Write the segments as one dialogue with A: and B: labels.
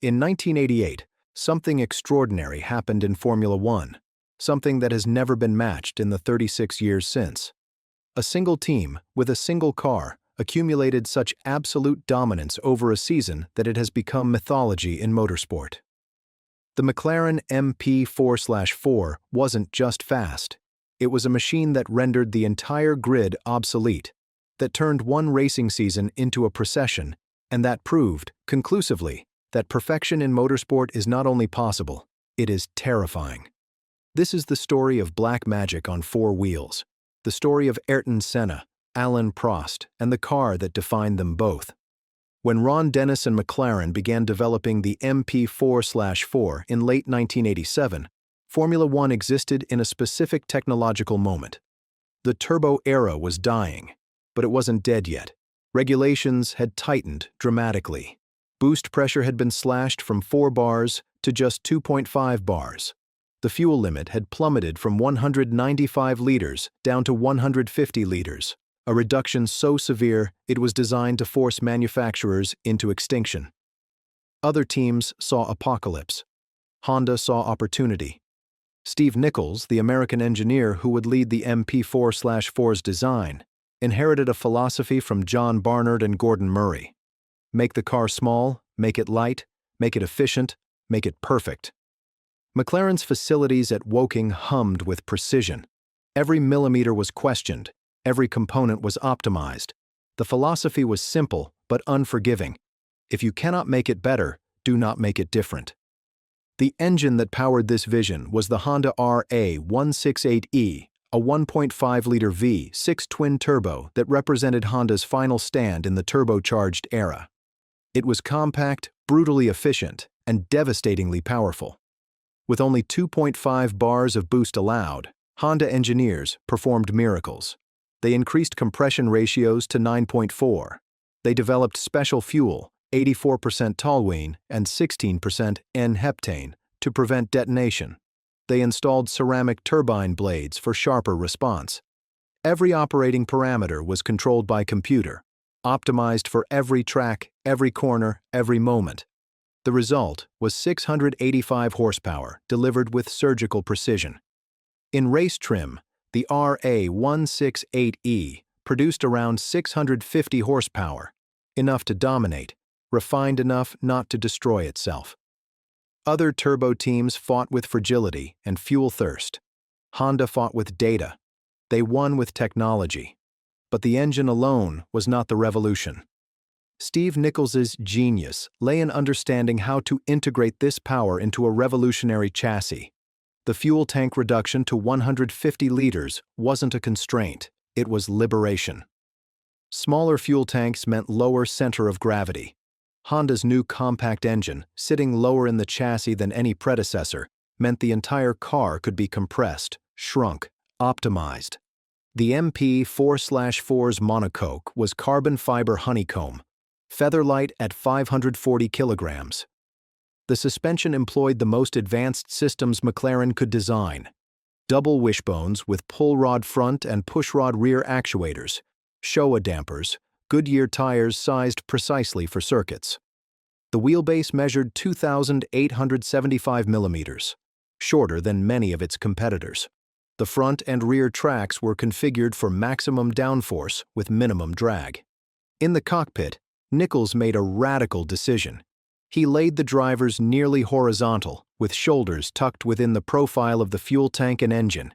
A: In 1988, something extraordinary happened in Formula One, something that has never been matched in the 36 years since. A single team, with a single car, accumulated such absolute dominance over a season that it has become mythology in motorsport. The McLaren MP4/4 wasn't just fast. It was a machine that rendered the entire grid obsolete, that turned one racing season into a procession, and that proved, conclusively, that perfection in motorsport is not only possible, it is terrifying. This is the story of black magic on four wheels, the story of Ayrton Senna, Alain Prost, and the car that defined them both. When Ron Dennis and McLaren began developing the MP4/4 in late 1987, Formula One existed in a specific technological moment. The turbo era was dying, but it wasn't dead yet. Regulations had tightened dramatically. Boost pressure had been slashed from 4 bars to just 2.5 bars. The fuel limit had plummeted from 195 liters down to 150 liters, a reduction so severe it was designed to force manufacturers into extinction. Other teams saw apocalypse. Honda saw opportunity. Steve Nichols, the American engineer who would lead the MP4/4's design, inherited a philosophy from John Barnard and Gordon Murray. Make the car small, make it light, make it efficient, make it perfect. McLaren's facilities at Woking hummed with precision. Every millimeter was questioned, every component was optimized. The philosophy was simple but unforgiving. If you cannot make it better, do not make it different. The engine that powered this vision was the Honda RA168E, a 1.5-liter V6 twin-turbo that represented Honda's final stand in the turbocharged era. It was compact, brutally efficient, and devastatingly powerful. With only 2.5 bars of boost allowed, Honda engineers performed miracles. They increased compression ratios to 9.4. They developed special fuel, 84% toluene and 16% N-heptane, to prevent detonation. They installed ceramic turbine blades for sharper response. Every operating parameter was controlled by computer, optimized for every track, every corner, every moment. The result was 685 horsepower delivered with surgical precision. In race trim, the RA168E produced around 650 horsepower, enough to dominate, refined enough not to destroy itself. Other turbo teams fought with fragility and fuel thirst. Honda fought with data. They won with technology. But the engine alone was not the revolution. Steve Nichols's genius lay in understanding how to integrate this power into a revolutionary chassis. The fuel tank reduction to 150 liters wasn't a constraint, it was liberation. Smaller fuel tanks meant lower center of gravity. Honda's new compact engine, sitting lower in the chassis than any predecessor, meant the entire car could be compressed, shrunk, optimized. The MP4/4's monocoque was carbon fiber honeycomb, featherlight at 540 kilograms. The suspension employed the most advanced systems McLaren could design. Double wishbones with pull rod front and push rod rear actuators, Showa dampers, Goodyear tires sized precisely for circuits. The wheelbase measured 2,875 millimeters, shorter than many of its competitors. The front and rear tracks were configured for maximum downforce with minimum drag. In the cockpit, Nichols made a radical decision. He laid the drivers nearly horizontal, with shoulders tucked within the profile of the fuel tank and engine.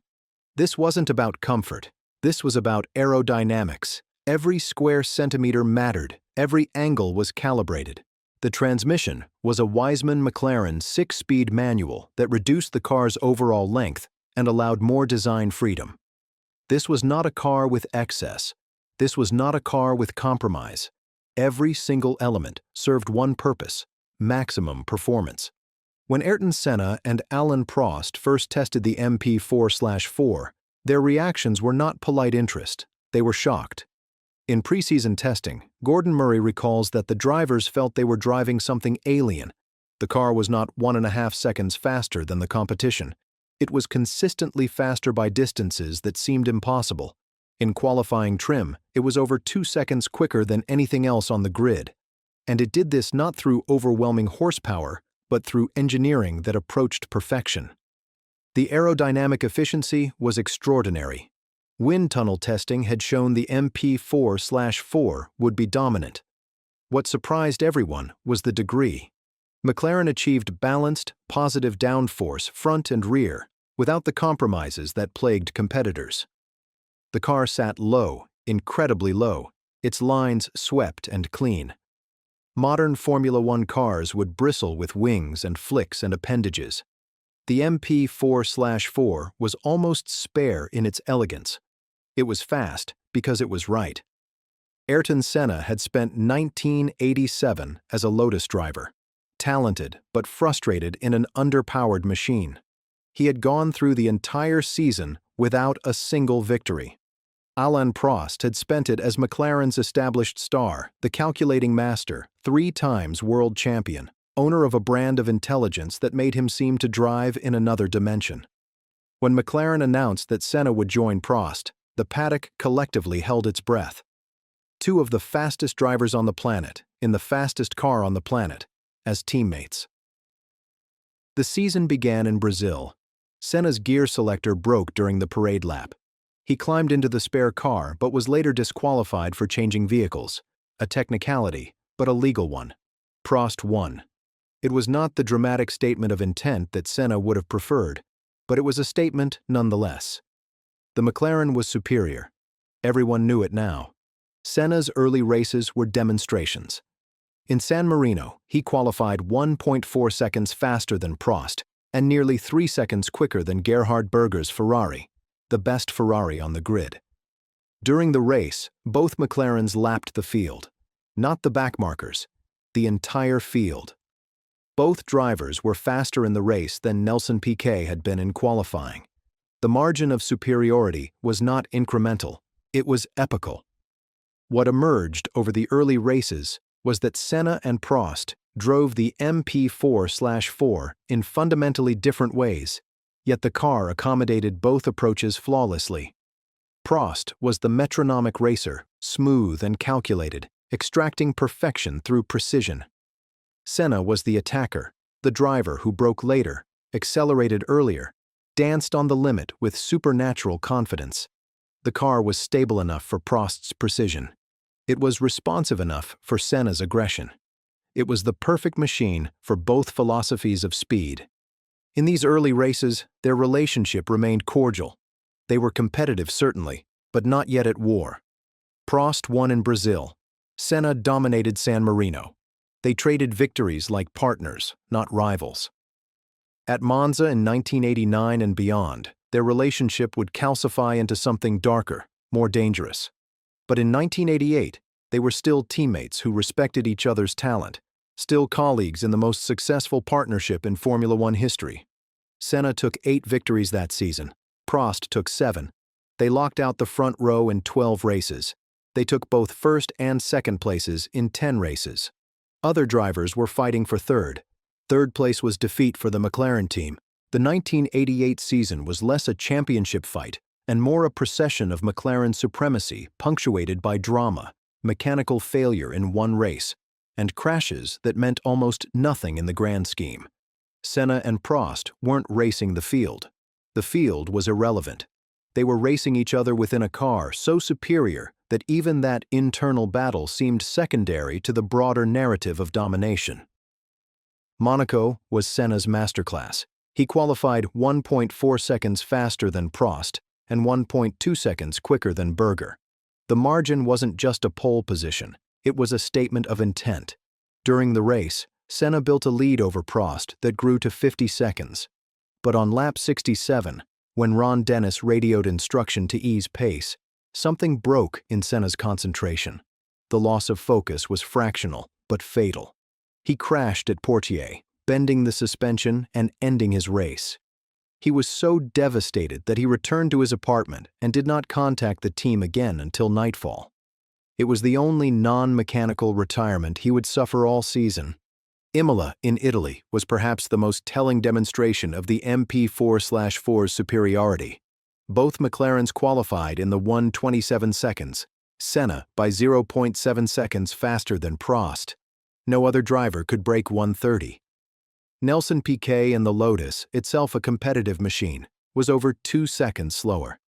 A: This wasn't about comfort. This was about aerodynamics. Every square centimeter mattered. Every angle was calibrated. The transmission was a Wiseman McLaren 6-speed manual that reduced the car's overall length and allowed more design freedom. This was not a car with excess. This was not a car with compromise. Every single element served one purpose: maximum performance. When Ayrton Senna and Alain Prost first tested the MP4/4, their reactions were not polite interest. They were shocked. In preseason testing, Gordon Murray recalls that the drivers felt they were driving something alien. The car was not 1.5 seconds faster than the competition. It was consistently faster by distances that seemed impossible. In qualifying trim, it was over 2 seconds quicker than anything else on the grid. And it did this not through overwhelming horsepower, but through engineering that approached perfection. The aerodynamic efficiency was extraordinary. Wind tunnel testing had shown the MP4/4 would be dominant. What surprised everyone was the degree. McLaren achieved balanced, positive downforce front and rear, without the compromises that plagued competitors. The car sat low, incredibly low, its lines swept and clean. Modern Formula One cars would bristle with wings and flicks and appendages. The MP4/4 was almost spare in its elegance. It was fast because it was right. Ayrton Senna had spent 1987 as a Lotus driver, talented but frustrated in an underpowered machine. He had gone through the entire season without a single victory. Alain Prost had spent it as McLaren's established star, the calculating master, 3 times world champion, owner of a brand of intelligence that made him seem to drive in another dimension. When McLaren announced that Senna would join Prost, the paddock collectively held its breath. 2 of the fastest drivers on the planet, in the fastest car on the planet, as teammates. The season began in Brazil. Senna's gear selector broke during the parade lap. He climbed into the spare car but was later disqualified for changing vehicles, a technicality, but a legal one. Prost won. It was not the dramatic statement of intent that Senna would have preferred, but it was a statement nonetheless. The McLaren was superior. Everyone knew it now. Senna's early races were demonstrations. In San Marino, he qualified 1.4 seconds faster than Prost and nearly 3 seconds quicker than Gerhard Berger's Ferrari, the best Ferrari on the grid. During the race, both McLarens lapped the field. Not the backmarkers, the entire field. Both drivers were faster in the race than Nelson Piquet had been in qualifying. The margin of superiority was not incremental, it was epical. What emerged over the early races was that Senna and Prost drove the MP4/4 in fundamentally different ways, yet the car accommodated both approaches flawlessly. Prost was the metronomic racer, smooth and calculated, extracting perfection through precision. Senna was the attacker, the driver who broke later, accelerated earlier, danced on the limit with supernatural confidence. The car was stable enough for Prost's precision. It was responsive enough for Senna's aggression. It was the perfect machine for both philosophies of speed. In these early races, their relationship remained cordial. They were competitive, certainly, but not yet at war. Prost won in Brazil. Senna dominated San Marino. They traded victories like partners, not rivals. At Monza in 1989 and beyond, their relationship would calcify into something darker, more dangerous. But in 1988, they were still teammates who respected each other's talent, still colleagues in the most successful partnership in Formula One history. Senna took 8 victories that season. Prost took 7. They locked out the front row in 12 races. They took both first and second places in 10 races. Other drivers were fighting for third. Third place was defeat for the McLaren team. The 1988 season was less a championship fight and more a procession of McLaren supremacy punctuated by drama, mechanical failure in one race, and crashes that meant almost nothing in the grand scheme. Senna and Prost weren't racing the field. The field was irrelevant. They were racing each other within a car so superior that even that internal battle seemed secondary to the broader narrative of domination. Monaco was Senna's masterclass. He qualified 1.4 seconds faster than Prost and 1.2 seconds quicker than Berger. The margin wasn't just a pole position, it was a statement of intent. During the race, Senna built a lead over Prost that grew to 50 seconds. But on lap 67, when Ron Dennis radioed instruction to ease pace, something broke in Senna's concentration. The loss of focus was fractional, but fatal. He crashed at Portier, bending the suspension and ending his race. He was so devastated that he returned to his apartment and did not contact the team again until nightfall. It was the only non-mechanical retirement he would suffer all season. Imola in Italy was perhaps the most telling demonstration of the MP4/4's superiority. Both McLarens qualified in the 1:27 seconds, Senna by 0.7 seconds faster than Prost. No other driver could break 1:30. Nelson Piquet in the Lotus, itself a competitive machine, was over 2 seconds slower.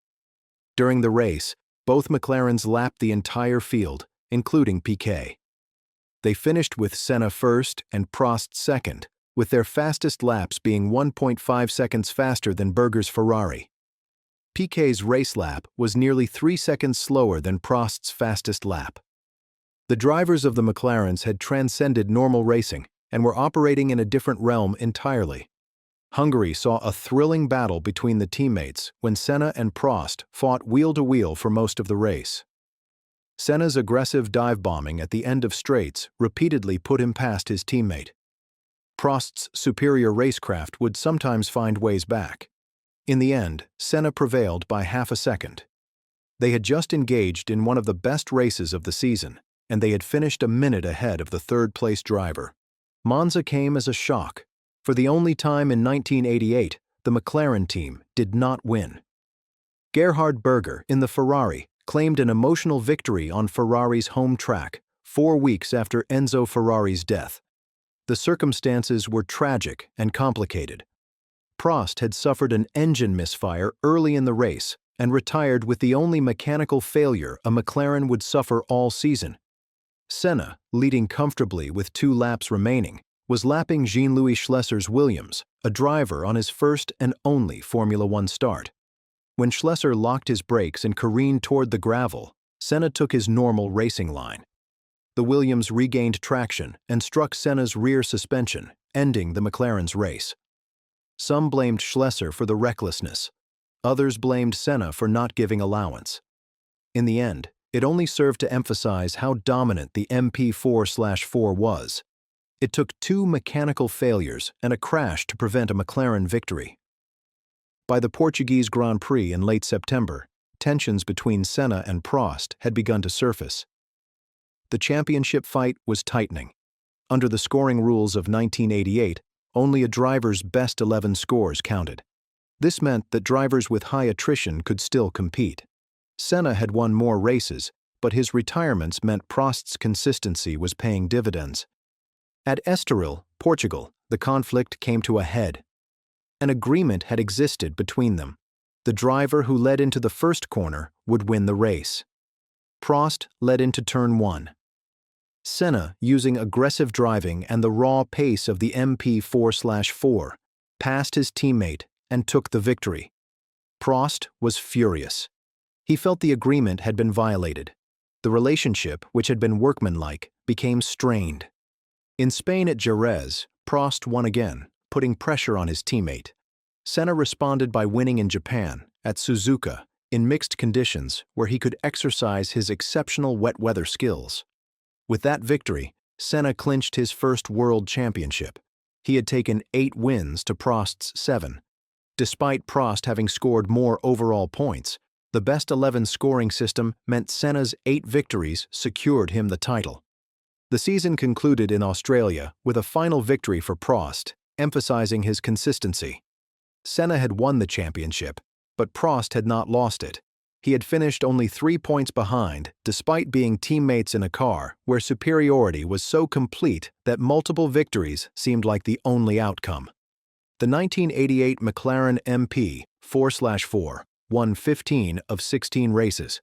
A: During the race, both McLarens lapped the entire field, including Piquet. They finished with Senna first and Prost second, with their fastest laps being 1.5 seconds faster than Berger's Ferrari. Piquet's race lap was nearly 3 seconds slower than Prost's fastest lap. The drivers of the McLarens had transcended normal racing and were operating in a different realm entirely. Hungary saw a thrilling battle between the teammates when Senna and Prost fought wheel-to-wheel for most of the race. Senna's aggressive dive-bombing at the end of straights repeatedly put him past his teammate. Prost's superior racecraft would sometimes find ways back. In the end, Senna prevailed by half a second. They had just engaged in one of the best races of the season, and they had finished a minute ahead of the third-place driver. Monza came as a shock. For the only time in 1988, the McLaren team did not win. Gerhard Berger, in the Ferrari, claimed an emotional victory on Ferrari's home track 4 weeks after Enzo Ferrari's death. The circumstances were tragic and complicated. Prost had suffered an engine misfire early in the race and retired with the only mechanical failure a McLaren would suffer all season. Senna, leading comfortably with 2 laps remaining, was lapping Jean-Louis Schlesser's Williams, a driver on his first and only Formula One start. When Schlesser locked his brakes and careened toward the gravel, Senna took his normal racing line. The Williams regained traction and struck Senna's rear suspension, ending the McLaren's race. Some blamed Schlesser for the recklessness. Others blamed Senna for not giving allowance. In the end, it only served to emphasize how dominant the MP4/4 was. It took 2 mechanical failures and a crash to prevent a McLaren victory. By the Portuguese Grand Prix in late September, tensions between Senna and Prost had begun to surface. The championship fight was tightening. Under the scoring rules of 1988, only a driver's best 11 scores counted. This meant that drivers with high attrition could still compete. Senna had won more races, but his retirements meant Prost's consistency was paying dividends. At Estoril, Portugal, the conflict came to a head. An agreement had existed between them. The driver who led into the first corner would win the race. Prost led into turn 1. Senna, using aggressive driving and the raw pace of the MP4/4, passed his teammate and took the victory. Prost was furious. He felt the agreement had been violated. The relationship, which had been workmanlike, became strained. In Spain at Jerez, Prost won again, putting pressure on his teammate. Senna responded by winning in Japan, at Suzuka, in mixed conditions where he could exercise his exceptional wet weather skills. With that victory, Senna clinched his first world championship. He had taken 8 wins to Prost's 7. Despite Prost having scored more overall points, the best 11 scoring system meant Senna's 8 victories secured him the title. The season concluded in Australia with a final victory for Prost, emphasizing his consistency. Senna had won the championship, but Prost had not lost it. He had finished only 3 points behind, despite being teammates in a car where superiority was so complete that multiple victories seemed like the only outcome. The 1988 McLaren MP4/4 won 15 of 16 races.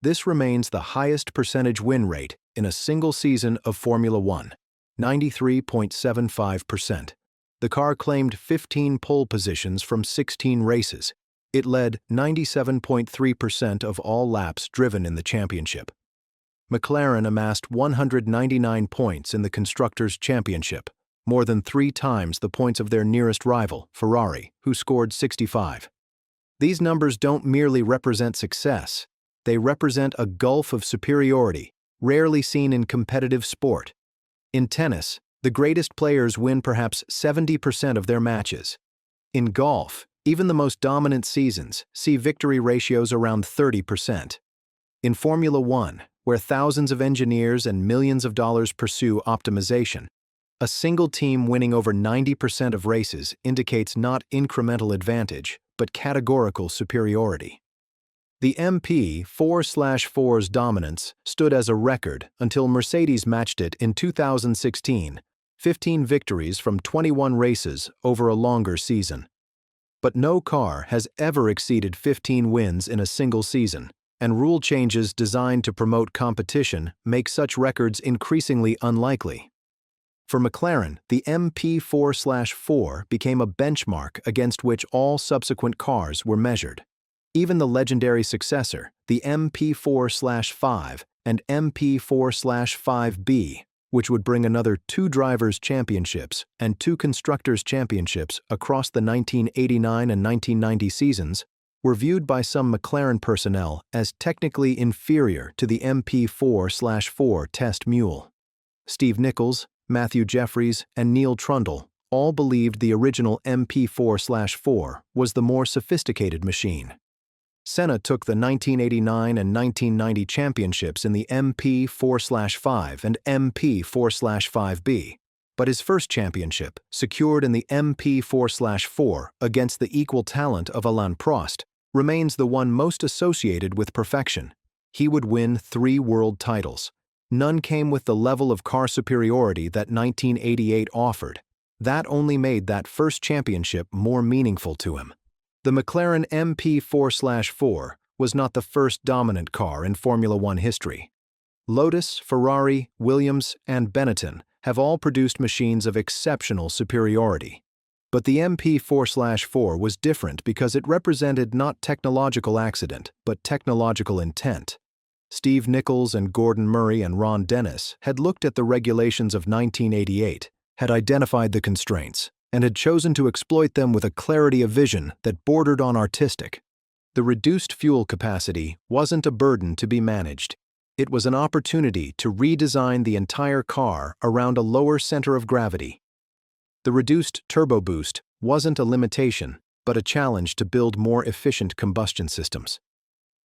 A: This remains the highest percentage win rate in a single season of Formula One, 93.75%. The car claimed 15 pole positions from 16 races. It led 97.3% of all laps driven in the championship. McLaren amassed 199 points in the Constructors' Championship, more than 3 times the points of their nearest rival, Ferrari, who scored 65. These numbers don't merely represent success. They represent a gulf of superiority, rarely seen in competitive sport. In tennis, the greatest players win perhaps 70% of their matches. In golf, even the most dominant seasons see victory ratios around 30%. In Formula One, where thousands of engineers and millions of dollars pursue optimization, a single team winning over 90% of races indicates not incremental advantage, but categorical superiority. The MP4/4's dominance stood as a record until Mercedes matched it in 2016, 15 victories from 21 races over a longer season. But no car has ever exceeded 15 wins in a single season, and rule changes designed to promote competition make such records increasingly unlikely. For McLaren, the MP4/4 became a benchmark against which all subsequent cars were measured. Even the legendary successor, the MP4/5 and MP4/5B, which would bring another 2 Drivers' Championships and 2 Constructors' Championships across the 1989 and 1990 seasons, were viewed by some McLaren personnel as technically inferior to the MP4/4 test mule. Steve Nichols, Matthew Jeffries, and Neil Trundle all believed the original MP4/4 was the more sophisticated machine. Senna took the 1989 and 1990 championships in the MP4/5 and MP4/5B, but his first championship, secured in the MP4/4 against the equal talent of Alain Prost, remains the one most associated with perfection. He would win 3 world titles. None came with the level of car superiority that 1988 offered. That only made that first championship more meaningful to him. The McLaren MP4/4 was not the first dominant car in Formula One history. Lotus, Ferrari, Williams, and Benetton have all produced machines of exceptional superiority. But the MP4/4 was different because it represented not technological accident, but technological intent. Steve Nichols and Gordon Murray and Ron Dennis had looked at the regulations of 1988, had identified the constraints, and had chosen to exploit them with a clarity of vision that bordered on artistic. The reduced fuel capacity wasn't a burden to be managed. It was an opportunity to redesign the entire car around a lower center of gravity. The reduced turbo boost wasn't a limitation, but a challenge to build more efficient combustion systems.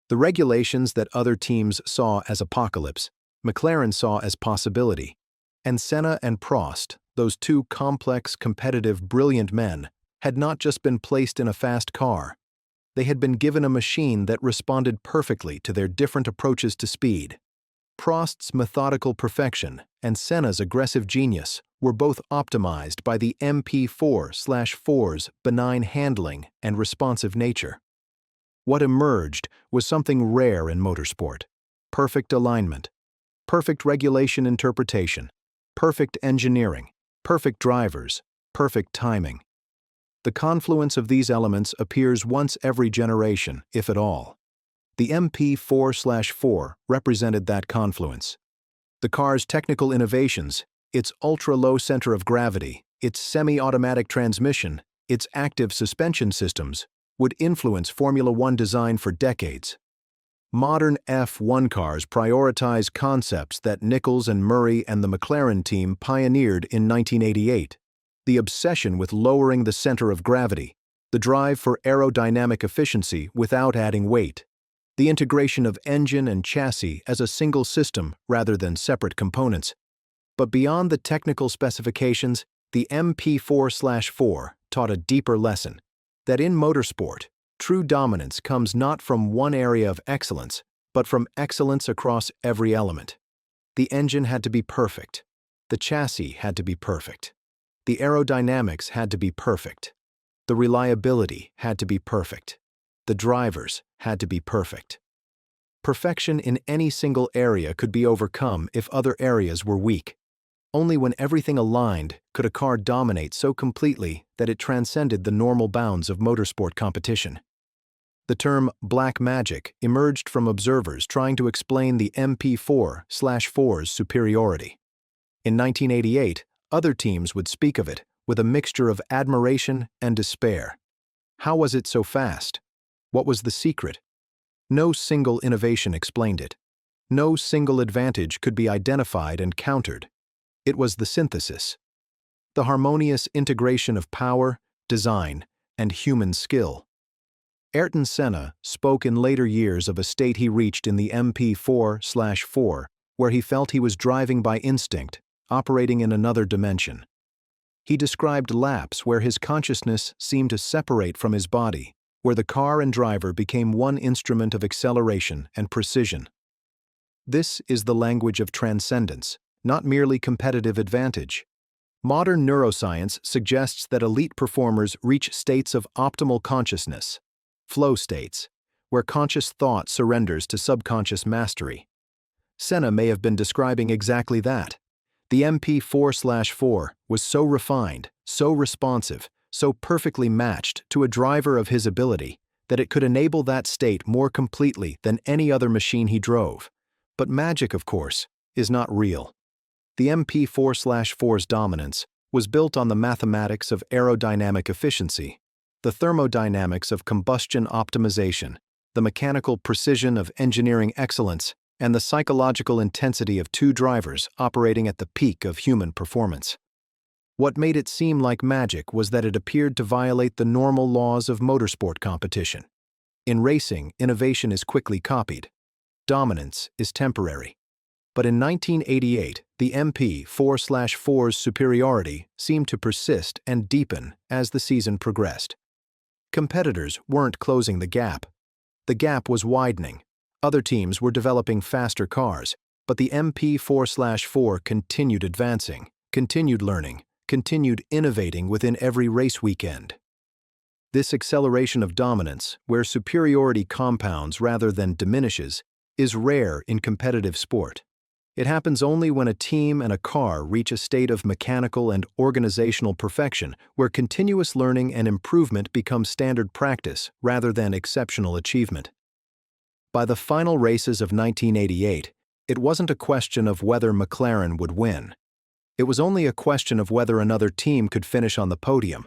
A: The regulations that other teams saw as apocalypse, McLaren saw as possibility. And Senna and Prost, those 2 complex, competitive, brilliant men, had not just been placed in a fast car. They had been given a machine that responded perfectly to their different approaches to speed. Prost's methodical perfection and Senna's aggressive genius were both optimized by the MP4/4's benign handling and responsive nature. What emerged was something rare in motorsport: perfect alignment, perfect regulation interpretation, perfect engineering, perfect drivers, perfect timing. The confluence of these elements appears once every generation, if at all. The MP4/4 represented that confluence. The car's technical innovations, its ultra-low center of gravity, its semi-automatic transmission, its active suspension systems, would influence Formula One design for decades. Modern F1 cars prioritize concepts that Nichols and Murray and the McLaren team pioneered in 1988. The obsession with lowering the center of gravity, the drive for aerodynamic efficiency without adding weight, the integration of engine and chassis as a single system rather than separate components. But beyond the technical specifications, the MP4/4 taught a deeper lesson: that in motorsport, true dominance comes not from one area of excellence, but from excellence across every element. The engine had to be perfect. The chassis had to be perfect. The aerodynamics had to be perfect. The reliability had to be perfect. The drivers had to be perfect. Perfection in any single area could be overcome if other areas were weak. Only when everything aligned could a car dominate so completely that it transcended the normal bounds of motorsport competition. The term black magic emerged from observers trying to explain the MP4/4's superiority. In 1988, other teams would speak of it with a mixture of admiration and despair. How was it so fast? What was the secret? No single innovation explained it. No single advantage could be identified and countered. It was the synthesis, the harmonious integration of power, design, and human skill. Ayrton Senna spoke in later years of a state he reached in the MP4/4 where he felt he was driving by instinct, operating in another dimension. He described laps where his consciousness seemed to separate from his body, where the car and driver became one instrument of acceleration and precision. This is the language of transcendence, not merely competitive advantage. Modern neuroscience suggests that elite performers reach states of optimal consciousness, flow states, where conscious thought surrenders to subconscious mastery. Senna may have been describing exactly that. The MP4/4 was so refined, so responsive, so perfectly matched to a driver of his ability that it could enable that state more completely than any other machine he drove. But magic, of course, is not real. The MP4/4's dominance was built on the mathematics of aerodynamic efficiency, the thermodynamics of combustion optimization, the mechanical precision of engineering excellence, and the psychological intensity of two drivers operating at the peak of human performance. What made it seem like magic was that it appeared to violate the normal laws of motorsport competition. In racing, innovation is quickly copied. Dominance is temporary. But in 1988, the MP4/4's superiority seemed to persist and deepen as the season progressed. Competitors weren't closing the gap. The gap was widening. Other teams were developing faster cars, but the MP4/4 continued advancing, continued learning, continued innovating within every race weekend. This acceleration of dominance, where superiority compounds rather than diminishes, is rare in competitive sport. It happens only when a team and a car reach a state of mechanical and organizational perfection where continuous learning and improvement become standard practice rather than exceptional achievement. By the final races of 1988, it wasn't a question of whether McLaren would win. It was only a question of whether another team could finish on the podium.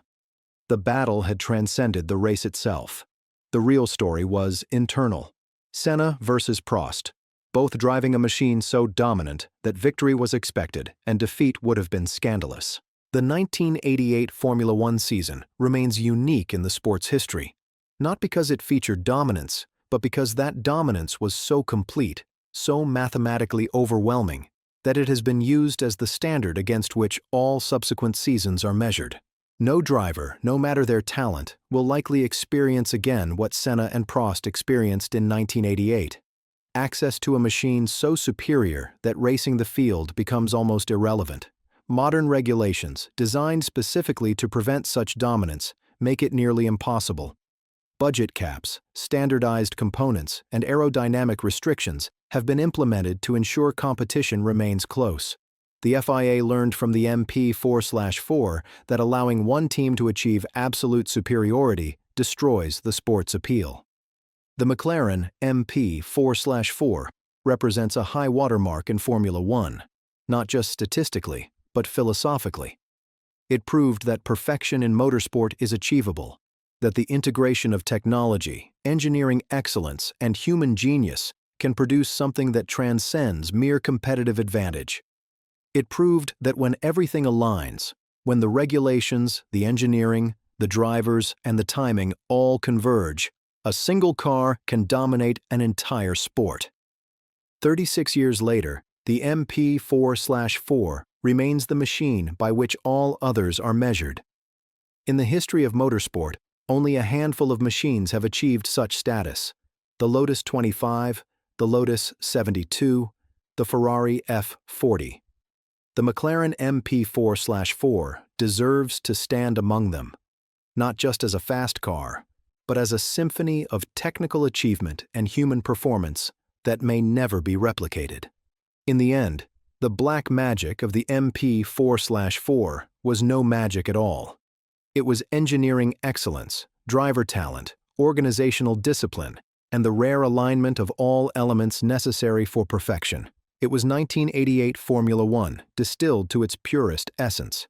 A: The battle had transcended the race itself. The real story was internal. Senna versus Prost, both driving a machine so dominant that victory was expected and defeat would have been scandalous. The 1988 Formula One season remains unique in the sport's history, not because it featured dominance, but because that dominance was so complete, so mathematically overwhelming, that it has been used as the standard against which all subsequent seasons are measured. No driver, no matter their talent, will likely experience again what Senna and Prost experienced in 1988. Access to a machine so superior that racing the field becomes almost irrelevant. Modern regulations, designed specifically to prevent such dominance, make it nearly impossible. Budget caps, standardized components, and aerodynamic restrictions have been implemented to ensure competition remains close. The FIA learned from the MP4/4 that allowing one team to achieve absolute superiority destroys the sport's appeal. The McLaren MP4/4 represents a high watermark in Formula One, not just statistically, but philosophically. It proved that perfection in motorsport is achievable, that the integration of technology, engineering excellence, and human genius can produce something that transcends mere competitive advantage. It proved that when everything aligns, when the regulations, the engineering, the drivers, and the timing all converge, a single car can dominate an entire sport. 36 years later, the MP4/4 remains the machine by which all others are measured. In the history of motorsport, only a handful of machines have achieved such status: the Lotus 25, the Lotus 72, the Ferrari F40. The McLaren MP4/4 deserves to stand among them, not just as a fast car, but as a symphony of technical achievement and human performance that may never be replicated. In the end, the black magic of the MP4/4 was no magic at all. It was engineering excellence, driver talent, organizational discipline, and the rare alignment of all elements necessary for perfection. It was 1988 Formula One, distilled to its purest essence.